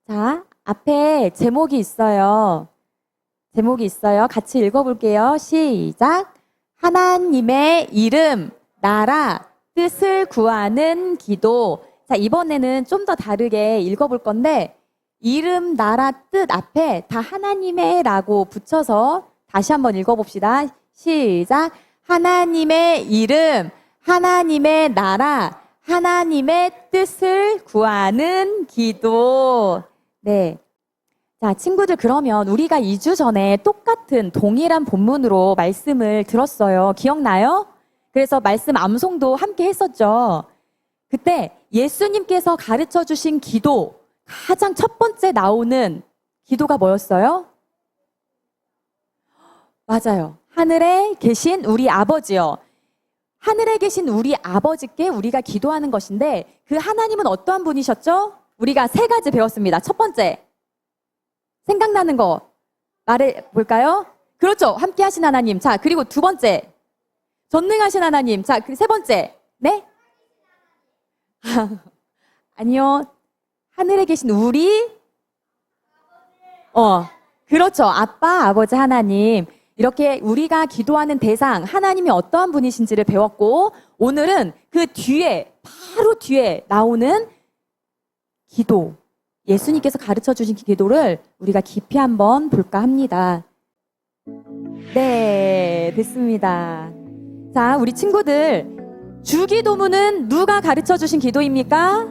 자, 앞에 제목이 있어요. 제목이 있어요. 같이 읽어볼게요. 시작. 하나님의 이름, 나라, 뜻을 구하는 기도. 자, 이번에는 좀 더 다르게 읽어볼 건데, 이름, 나라, 뜻 앞에 다 하나님의 라고 붙여서 다시 한번 읽어봅시다. 시작. 하나님의 이름, 하나님의 나라, 하나님의 뜻을 구하는 기도. 네. 자, 친구들, 그러면 우리가 2주 전에 똑같은 동일한 본문으로 말씀을 들었어요. 기억나요? 그래서 말씀 암송도 함께 했었죠. 그때 예수님께서 가르쳐 주신 기도, 가장 첫 번째 나오는 기도가 뭐였어요? 맞아요. 하늘에 계신 우리 아버지요. 하늘에 계신 우리 아버지께 우리가 기도하는 것인데, 그 하나님은 어떠한 분이셨죠? 우리가 3가지 배웠습니다. 첫 번째, 생각나는 거 말해 볼까요? 그렇죠. 함께 하신 하나님. 자, 그리고 2번째, 전능하신 하나님. 자, 그 3번째, 네? 아니요. 하늘에 계신 우리, 그렇죠. 아빠, 아버지 하나님. 이렇게 우리가 기도하는 대상, 하나님이 어떠한 분이신지를 배웠고, 오늘은 그 뒤에, 바로 뒤에 나오는 기도, 예수님께서 가르쳐 주신 기도를 우리가 깊이 한번 볼까 합니다. 네, 됐습니다. 자, 우리 친구들, 주기도문은 누가 가르쳐 주신 기도입니까?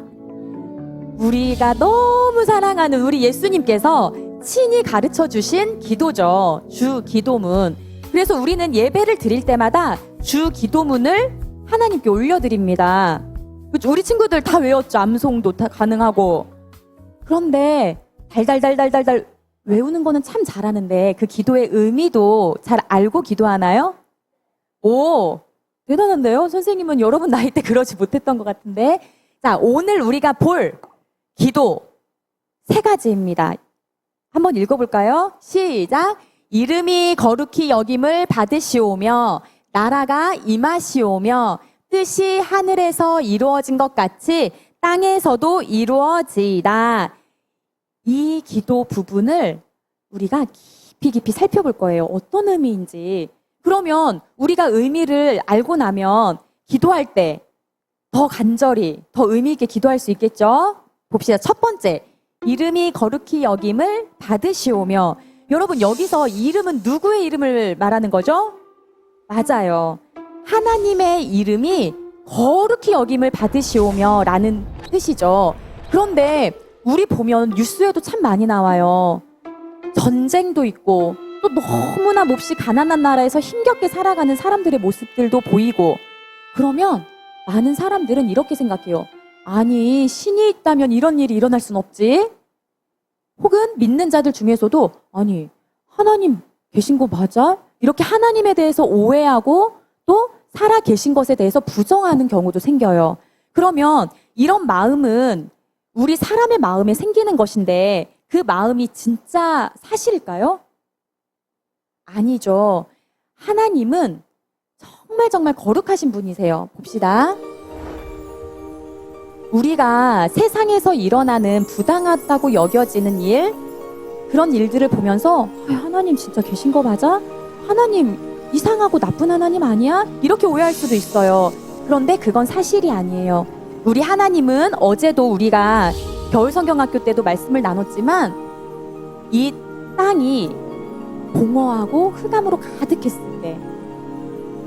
우리가 너무 사랑하는 우리 예수님께서 친히 가르쳐 주신 기도죠. 주기도문. 그래서 우리는 예배를 드릴 때마다 주기도문을 하나님께 올려드립니다. 우리 친구들 다 외웠죠. 암송도 다 가능하고. 그런데 달달달달달달 외우는 거는 참 잘하는데 그 기도의 의미도 잘 알고 기도하나요? 오, 대단한데요? 선생님은 여러분 나이 때 그러지 못했던 것 같은데. 자, 오늘 우리가 볼 기도 3가지입니다. 한번 읽어볼까요? 시작. 이름이 거룩히 여김을 받으시오며 나라가 임하시오며 뜻이 하늘에서 이루어진 것 같이 땅에서도 이루어지이다. 이 기도 부분을 우리가 깊이 살펴볼 거예요. 어떤 의미인지. 그러면 우리가 의미를 알고 나면 기도할 때 더 간절히, 더 의미 있게 기도할 수 있겠죠? 봅시다. 첫 번째, 이름이 거룩히 여김을 받으시오며. 여러분, 여기서 이름은 누구의 이름을 말하는 거죠? 맞아요. 하나님의 이름이 거룩히 여김을 받으시오며 라는 뜻이죠. 그런데 우리 보면 뉴스에도 참 많이 나와요. 전쟁도 있고 또 너무나 몹시 가난한 나라에서 힘겹게 살아가는 사람들의 모습들도 보이고, 그러면 많은 사람들은 이렇게 생각해요. 아니, 신이 있다면 이런 일이 일어날 순 없지? 혹은 믿는 자들 중에서도 아니, 하나님 계신 거 맞아? 이렇게 하나님에 대해서 오해하고 또 살아 계신 것에 대해서 부정하는 경우도 생겨요. 그러면 이런 마음은 우리 사람의 마음에 생기는 것인데 그 마음이 진짜 사실일까요? 아니죠. 하나님은 정말 거룩하신 분이세요. 봅시다. 우리가 세상에서 일어나는 부당하다고 여겨지는 일, 그런 일들을 보면서 하나님 진짜 계신 거 맞아? 하나님 이상하고 나쁜 하나님 아니야? 이렇게 오해할 수도 있어요. 그런데 그건 사실이 아니에요. 우리 하나님은 어제도 우리가 겨울성경학교 때도 말씀을 나눴지만 이 땅이 공허하고 흑암으로 가득했을 때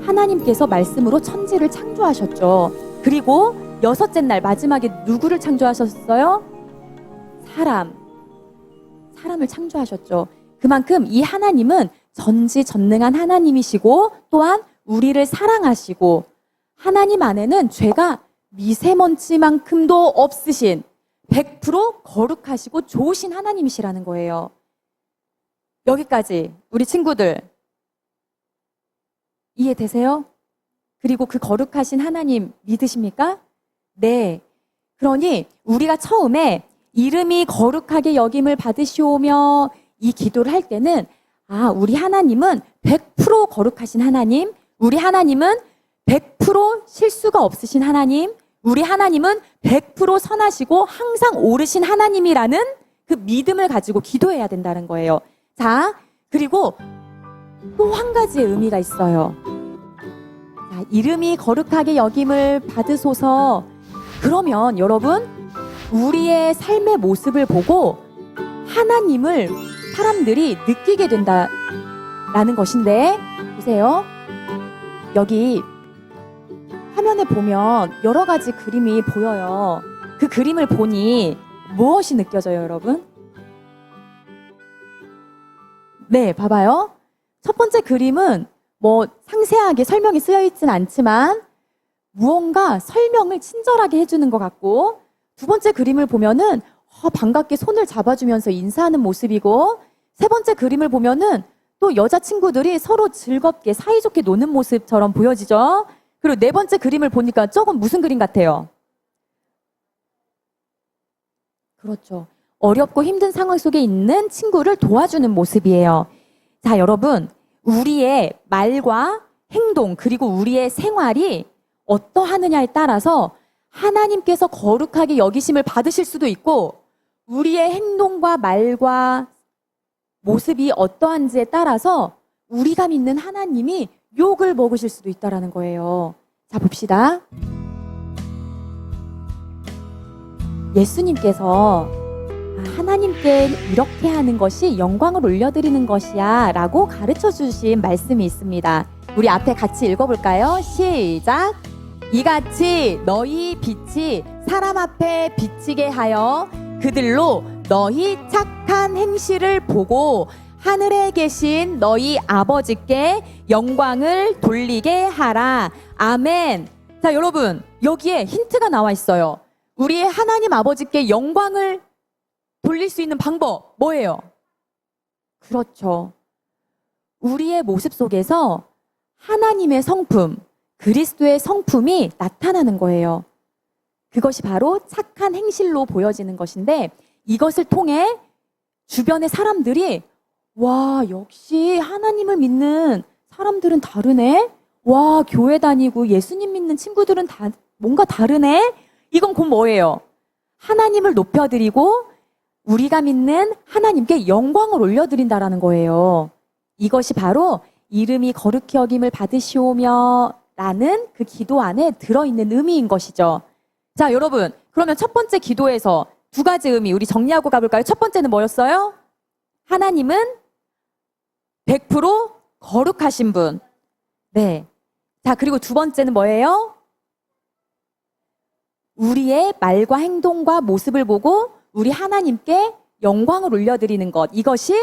하나님께서 말씀으로 천지를 창조하셨죠. 그리고 6째 날 마지막에 누구를 창조하셨어요? 사람을 창조하셨죠. 그만큼 이 하나님은 전지전능한 하나님이시고 또한 우리를 사랑하시고 하나님 안에는 죄가 미세먼지만큼도 없으신 100% 거룩하시고 좋으신 하나님이시라는 거예요. 여기까지 우리 친구들 이해되세요? 그리고 그 거룩하신 하나님 믿으십니까? 네. 그러니 우리가 처음에 이름이 거룩하게 여김을 받으시오며 이 기도를 할 때는 우리 하나님은 100% 거룩하신 하나님, 우리 하나님은 100% 실수가 없으신 하나님, 우리 하나님은 100% 선하시고 항상 옳으신 하나님이라는 그 믿음을 가지고 기도해야 된다는 거예요. 자, 그리고 또 한 가지의 의미가 있어요. 자, 이름이 거룩하게 여김을 받으소서. 그러면 여러분, 우리의 삶의 모습을 보고 하나님을 사람들이 느끼게 된다라는 것인데, 보세요. 여기 화면에 보면 여러 가지 그림이 보여요. 그 그림을 보니 무엇이 느껴져요, 여러분? 네, 봐봐요. 첫 번째 그림은 뭐 상세하게 설명이 쓰여 있진 않지만 무언가 설명을 친절하게 해주는 것 같고, 두 번째 그림을 보면은 반갑게 손을 잡아주면서 인사하는 모습이고, 세 번째 그림을 보면은 또 여자친구들이 서로 즐겁게 사이좋게 노는 모습처럼 보여지죠. 그리고 네 번째 그림을 보니까 저건 무슨 그림 같아요? 그렇죠. 어렵고 힘든 상황 속에 있는 친구를 도와주는 모습이에요. 자, 여러분, 우리의 말과 행동 그리고 우리의 생활이 어떠하느냐에 따라서 하나님께서 거룩하게 여기심을 받으실 수도 있고, 우리의 행동과 말과 모습이 어떠한지에 따라서 우리가 믿는 하나님이 욕을 먹으실 수도 있다는 거예요. 자, 봅시다. 예수님께서 하나님께 이렇게 하는 것이 영광을 올려드리는 것이야 라고 가르쳐 주신 말씀이 있습니다. 우리 앞에 같이 읽어볼까요? 시작! 이같이 너희 빛이 사람 앞에 비치게 하여 그들로 너희 착한 행실을 보고 하늘에 계신 너희 아버지께 영광을 돌리게 하라. 아멘. 자, 여러분, 여기에 힌트가 나와 있어요. 우리의 하나님 아버지께 영광을 돌릴 수 있는 방법 뭐예요? 그렇죠. 우리의 모습 속에서 하나님의 성품, 그리스도의 성품이 나타나는 거예요. 그것이 바로 착한 행실로 보여지는 것인데, 이것을 통해 주변의 사람들이 와, 역시 하나님을 믿는 사람들은 다르네. 와, 교회 다니고 예수님 믿는 친구들은 다 뭔가 다르네. 이건 곧 뭐예요? 하나님을 높여드리고 우리가 믿는 하나님께 영광을 올려드린다라는 거예요. 이것이 바로 이름이 거룩히 여김을 받으시오며 라는 그 기도 안에 들어있는 의미인 것이죠. 자, 여러분, 그러면 첫 번째 기도에서 두 가지 의미 우리 정리하고 가볼까요? 첫 번째는 뭐였어요? 하나님은 100% 거룩하신 분. 네. 자, 그리고 두 번째는 뭐예요? 우리의 말과 행동과 모습을 보고 우리 하나님께 영광을 올려드리는 것. 이것이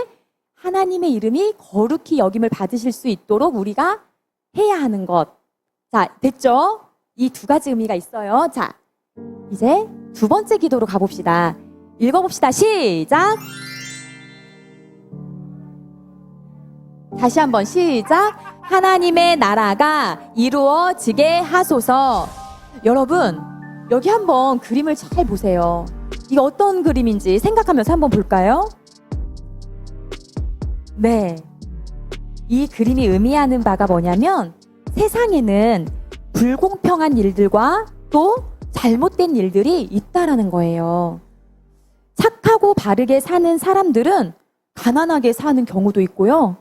하나님의 이름이 거룩히 여김을 받으실 수 있도록 우리가 해야 하는 것. 자, 됐죠? 이 두 가지 의미가 있어요. 자, 이제 두 번째 기도로 가봅시다. 읽어봅시다. 시작! 다시 한번 시작! 하나님의 나라가 이루어지게 하소서. 여러분, 여기 한번 그림을 잘 보세요. 이게 어떤 그림인지 생각하면서 한번 볼까요? 네. 이 그림이 의미하는 바가 뭐냐면 세상에는 불공평한 일들과 또 잘못된 일들이 있다라는 거예요. 착하고 바르게 사는 사람들은 가난하게 사는 경우도 있고요.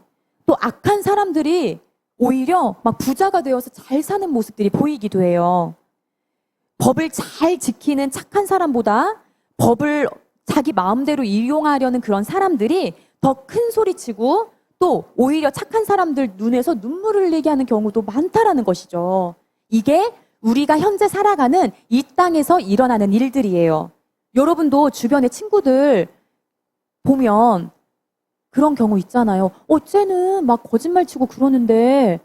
또 악한 사람들이 오히려 막 부자가 되어서 잘 사는 모습들이 보이기도 해요. 법을 잘 지키는 착한 사람보다 법을 자기 마음대로 이용하려는 그런 사람들이 더 큰 소리치고 또 오히려 착한 사람들 눈에서 눈물을 흘리게 하는 경우도 많다라는 것이죠. 이게 우리가 현재 살아가는 이 땅에서 일어나는 일들이에요. 여러분도 주변에 친구들 보면 그런 경우 있잖아요. 쟤는 막 거짓말 치고 그러는데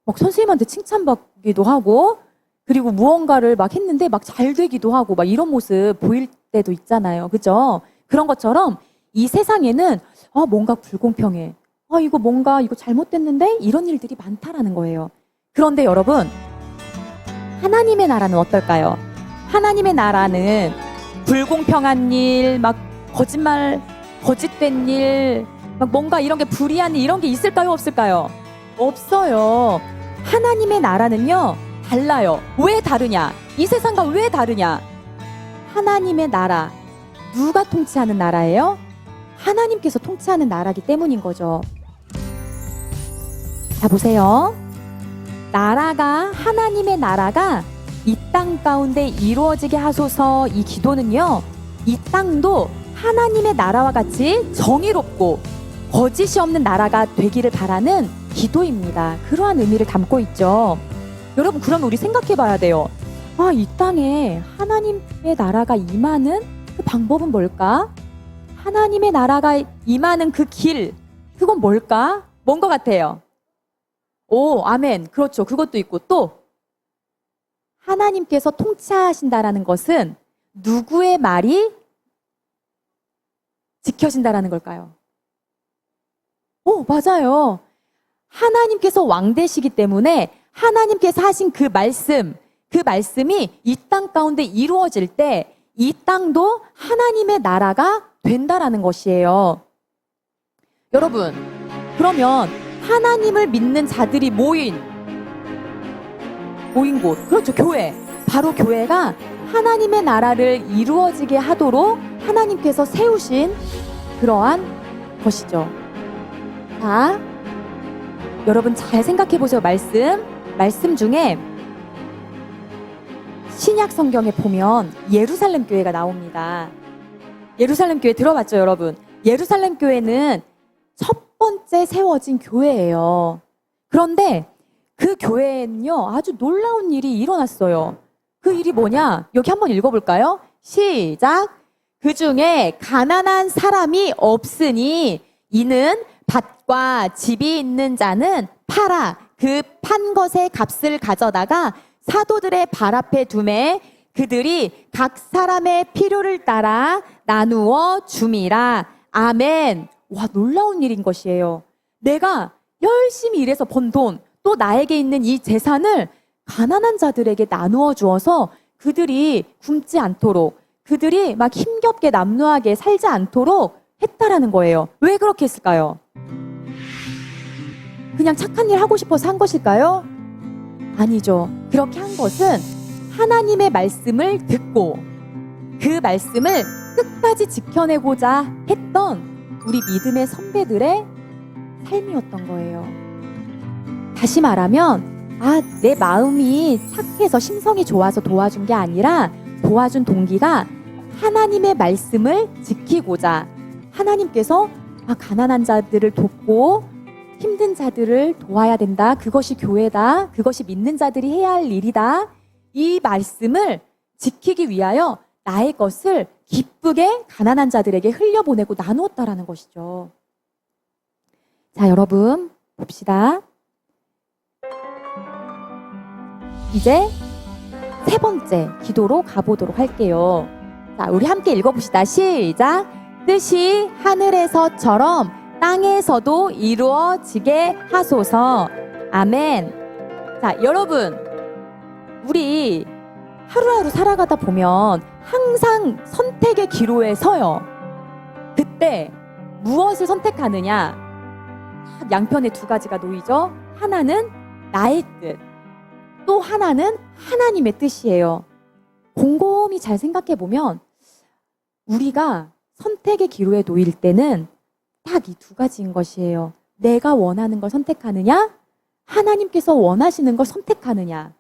막 선생님한테 칭찬받기도 하고 그리고 무언가를 막 했는데 막 잘 되기도 하고 막 이런 모습 보일 때도 있잖아요. 그죠? 그런 것처럼 이 세상에는 뭔가 불공평해. 이거 잘못됐는데 이런 일들이 많다라는 거예요. 그런데 여러분, 하나님의 나라는 어떨까요? 하나님의 나라는 불공평한 일, 막 거짓말, 거짓된 일, 막 뭔가 이런 게 불의한 일, 이런 게 있을까요? 없을까요? 없어요. 하나님의 나라는요, 달라요. 왜 다르냐? 이 세상과 왜 다르냐? 하나님의 나라, 누가 통치하는 나라예요? 하나님께서 통치하는 나라기 때문인 거죠. 자, 보세요. 하나님의 나라가 이 땅 가운데 이루어지게 하소서. 이 기도는요, 이 땅도 하나님의 나라와 같이 정의롭고 거짓이 없는 나라가 되기를 바라는 기도입니다. 그러한 의미를 담고 있죠. 여러분, 그러면 우리 생각해 봐야 돼요. 이 땅에 하나님의 나라가 임하는 그 방법은 뭘까? 하나님의 나라가 임하는 그 길, 그건 뭘까? 뭔 것 같아요? 오, 아멘. 그렇죠. 그것도 있고, 또 하나님께서 통치하신다라는 것은 누구의 말이 지켜진다라는 걸까요? 오, 맞아요. 하나님께서 왕 되시기 때문에 하나님께서 하신 그 말씀이 이 땅 가운데 이루어질 때 이 땅도 하나님의 나라가 된다라는 것이에요. 여러분, 그러면 하나님을 믿는 자들이 모인 곳, 그렇죠, 교회. 바로 교회가 하나님의 나라를 이루어지게 하도록 하나님께서 세우신 그러한 것이죠. 자, 여러분 잘 생각해 보세요. 말씀 중에 신약 성경에 보면 예루살렘 교회가 나옵니다. 예루살렘 교회 들어봤죠, 여러분? 예루살렘 교회는 첫 번째 세워진 교회예요. 그런데 그 교회에는요, 아주 놀라운 일이 일어났어요. 그 일이 뭐냐? 여기 한번 읽어볼까요? 시작! 그 중에 가난한 사람이 없으니 이는 밭과 집이 있는 자는 팔아 그 판 것의 값을 가져다가 사도들의 발 앞에 두매 그들이 각 사람의 필요를 따라 나누어 줌이라. 아멘. 와, 놀라운 일인 것이에요. 내가 열심히 일해서 번 돈, 또 나에게 있는 이 재산을 가난한 자들에게 나누어 주어서 그들이 굶지 않도록, 그들이 막 힘겹게 남루하게 살지 않도록 했다라는 거예요. 왜 그렇게 했을까요? 그냥 착한 일 하고 싶어서 한 것일까요? 아니죠. 그렇게 한 것은 하나님의 말씀을 듣고 그 말씀을 끝까지 지켜내고자 했던 우리 믿음의 선배들의 삶이었던 거예요. 다시 말하면, 내 마음이 착해서 심성이 좋아서 도와준 게 아니라 도와준 동기가 하나님의 말씀을 지키고자, 하나님께서 가난한 자들을 돕고 힘든 자들을 도와야 된다. 그것이 교회다. 그것이 믿는 자들이 해야 할 일이다. 이 말씀을 지키기 위하여 나의 것을 기쁘게 가난한 자들에게 흘려보내고 나누었다라는 것이죠. 자, 여러분 봅시다. 이제 세 번째 기도로 가보도록 할게요. 자, 우리 함께 읽어봅시다. 시작! 뜻이 하늘에서처럼 땅에서도 이루어지게 하소서. 아멘. 자, 여러분, 우리 하루하루 살아가다 보면 항상 선택의 기로에 서요. 그때 무엇을 선택하느냐? 양편에 두 가지가 놓이죠. 하나는 나의 뜻, 또 하나는 하나님의 뜻이에요. 곰곰이 잘 생각해 보면 우리가 선택의 기로에 놓일 때는 딱 이 두 가지인 것이에요. 내가 원하는 걸 선택하느냐? 하나님께서 원하시는 걸 선택하느냐?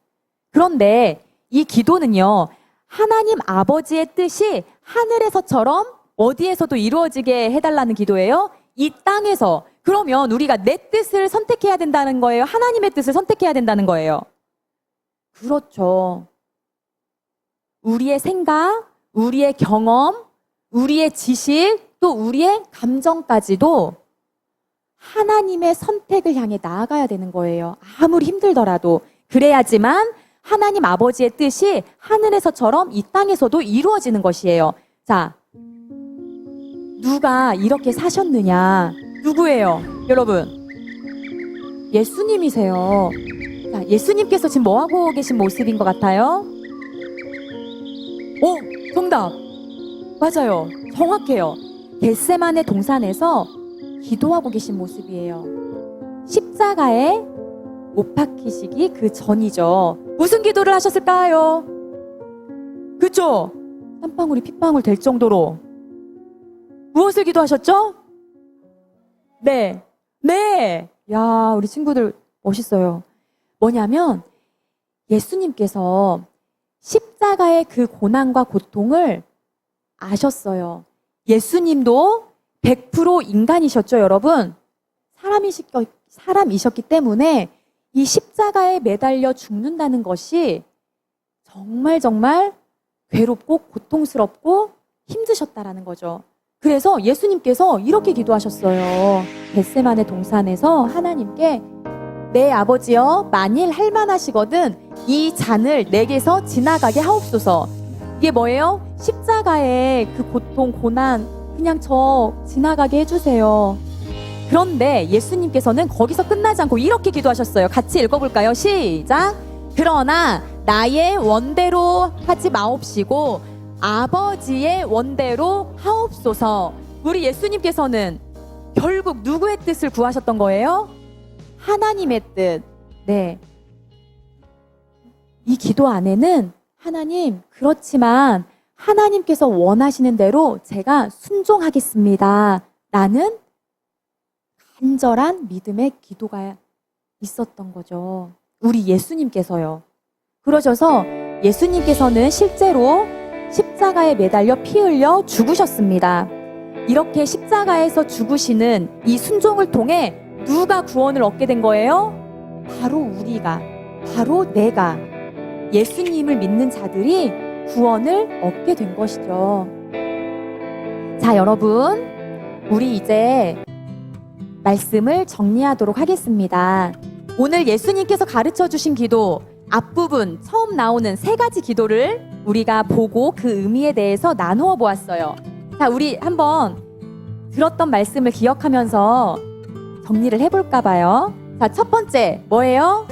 그런데 이 기도는요, 하나님 아버지의 뜻이 하늘에서처럼 어디에서도 이루어지게 해달라는 기도예요? 이 땅에서. 그러면 우리가 내 뜻을 선택해야 된다는 거예요? 하나님의 뜻을 선택해야 된다는 거예요? 그렇죠. 우리의 생각, 우리의 경험, 우리의 지식, 또 우리의 감정까지도 하나님의 선택을 향해 나아가야 되는 거예요. 아무리 힘들더라도. 그래야지만 하나님 아버지의 뜻이 하늘에서처럼 이 땅에서도 이루어지는 것이에요. 자, 누가 이렇게 사셨느냐? 누구예요? 여러분, 예수님이세요. 자, 예수님께서 지금 뭐하고 계신 모습인 것 같아요? 오, 정답! 맞아요. 정확해요. 겟세마네 동산에서 기도하고 계신 모습이에요. 십자가에 못 박히시기 그 전이죠. 무슨 기도를 하셨을까요? 그쵸? 땀방울이 핏방울 될 정도로 무엇을 기도하셨죠? 네. 네. 야, 우리 친구들 멋있어요. 뭐냐면 예수님께서 십자가의 그 고난과 고통을 아셨어요. 예수님도 100% 인간이셨죠, 여러분? 사람이셨기 때문에 이 십자가에 매달려 죽는다는 것이 정말 괴롭고 고통스럽고 힘드셨다라는 거죠. 그래서 예수님께서 이렇게 기도하셨어요. 겟세마네 동산에서 하나님께 내 아버지여, 만일 할만하시거든 이 잔을 내게서 지나가게 하옵소서. 이게 뭐예요? 십자가의 그 고통, 고난 그냥 저 지나가게 해주세요. 그런데 예수님께서는 거기서 끝나지 않고 이렇게 기도하셨어요. 같이 읽어볼까요? 시작! 그러나 나의 원대로 하지 마옵시고 아버지의 원대로 하옵소서. 우리 예수님께서는 결국 누구의 뜻을 구하셨던 거예요? 하나님의 뜻. 네. 이 기도 안에는 하나님, 그렇지만 하나님께서 원하시는 대로 제가 순종하겠습니다. 라는 간절한 믿음의 기도가 있었던 거죠. 우리 예수님께서요. 그러셔서 예수님께서는 실제로 십자가에 매달려 피 흘려 죽으셨습니다. 이렇게 십자가에서 죽으시는 이 순종을 통해 누가 구원을 얻게 된 거예요? 바로 우리가, 바로 내가, 예수님을 믿는 자들이 구원을 얻게 된 것이죠. 자, 여러분, 우리 이제 말씀을 정리하도록 하겠습니다. 오늘 예수님께서 가르쳐 주신 기도 앞부분 처음 나오는 3가지 기도를 우리가 보고 그 의미에 대해서 나누어 보았어요. 자, 우리 한번 들었던 말씀을 기억하면서 정리를 해볼까 봐요. 자, 첫 번째 뭐예요?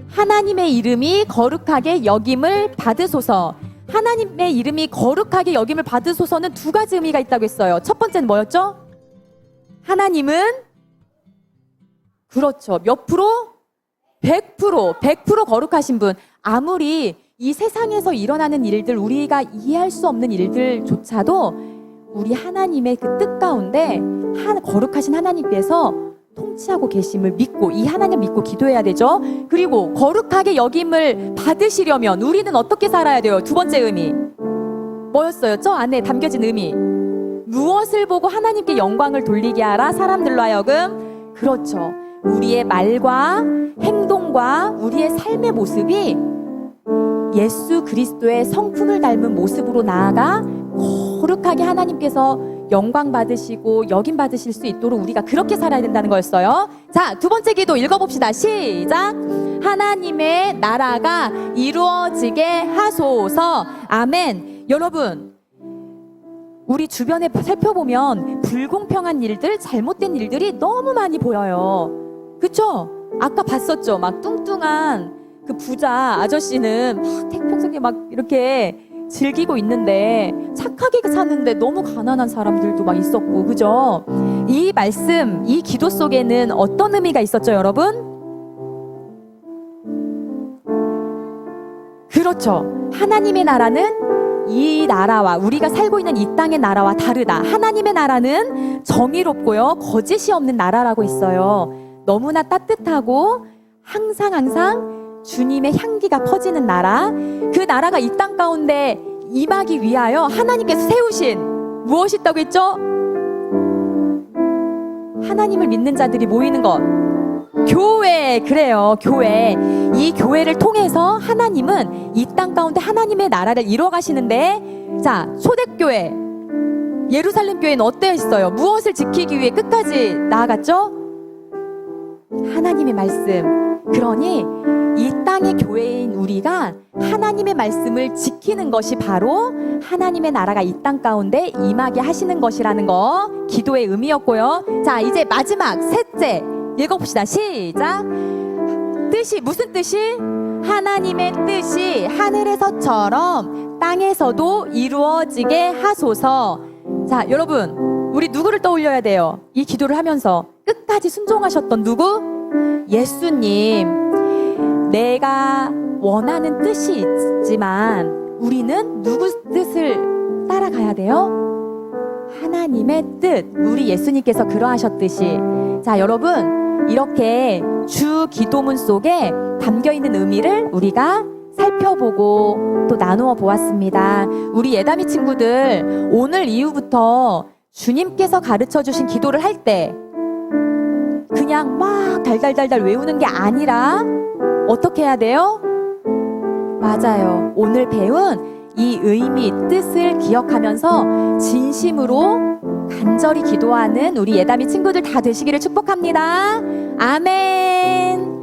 하나님의 이름이 거룩하게 여김을 받으소서. 하나님의 이름이 거룩하게 여김을 받으소서는 2가지 의미가 있다고 했어요. 첫 번째는 뭐였죠? 하나님은 그렇죠. 몇 프로? 100% 거룩하신 분. 아무리 이 세상에서 일어나는 일들, 우리가 이해할 수 없는 일들조차도 우리 하나님의 그 뜻 가운데 거룩하신 하나님께서 통치하고 계심을 믿고, 이 하나님 믿고 기도해야 되죠. 그리고 거룩하게 여김을 받으시려면 우리는 어떻게 살아야 돼요? 2번째 의미 뭐였어요? 저 안에 담겨진 의미, 무엇을 보고 하나님께 영광을 돌리게 하라? 사람들로 하여금, 그렇죠, 우리의 말과 행동과 우리의 삶의 모습이 예수 그리스도의 성품을 닮은 모습으로 나아가 거룩하게 하나님께서 영광 받으시고 여김 받으실 수 있도록 우리가 그렇게 살아야 된다는 거였어요. 자, 2번째 기도 읽어봅시다. 시작! 하나님의 나라가 이루어지게 하소서. 아멘. 여러분, 우리 주변에 살펴보면 불공평한 일들, 잘못된 일들이 너무 많이 보여요. 그쵸? 아까 봤었죠? 막 뚱뚱한 그 부자 아저씨는 막 태평성에 막 이렇게 즐기고 있는데 착하게 사는데 너무 가난한 사람들도 막 있었고, 그죠? 이 말씀, 이 기도 속에는 어떤 의미가 있었죠, 여러분? 그렇죠. 하나님의 나라는 이 나라와, 우리가 살고 있는 이 땅의 나라와 다르다. 하나님의 나라는 정의롭고요, 거짓이 없는 나라라고 있어요. 너무나 따뜻하고 항상 주님의 향기가 퍼지는 나라. 그 나라가 이 땅 가운데 임하기 위하여 하나님께서 세우신 무엇이 있다고 했죠? 하나님을 믿는 자들이 모이는 것, 교회. 그래요, 교회. 이 교회를 통해서 하나님은 이 땅 가운데 하나님의 나라를 이루어 가시는데, 자, 초대교회 예루살렘 교회는 어땠어요? 무엇을 지키기 위해 끝까지 나아갔죠? 하나님의 말씀. 그러니 이 땅의 교회인 우리가 하나님의 말씀을 지키는 것이 바로 하나님의 나라가 이 땅 가운데 임하게 하시는 것이라는 거, 기도의 의미였고요. 자, 이제 마지막 셋째 읽어봅시다. 시작! 뜻이, 무슨 뜻이? 하나님의 뜻이 하늘에서처럼 땅에서도 이루어지게 하소서. 자, 여러분, 우리 누구를 떠올려야 돼요? 이 기도를 하면서 끝까지 순종하셨던 누구? 예수님. 내가 원하는 뜻이 있지만 우리는 누구 뜻을 따라가야 돼요? 하나님의 뜻, 우리 예수님께서 그러하셨듯이. 자, 여러분, 이렇게 주 기도문 속에 담겨 있는 의미를 우리가 살펴보고 또 나누어 보았습니다. 우리 예담이 친구들, 오늘 이후부터 주님께서 가르쳐 주신 기도를 할 때 그냥 막 달달달달 외우는 게 아니라 어떻게 해야 돼요? 맞아요. 오늘 배운 이 의미, 뜻을 기억하면서 진심으로 간절히 기도하는 우리 예담이 친구들 다 되시기를 축복합니다. 아멘.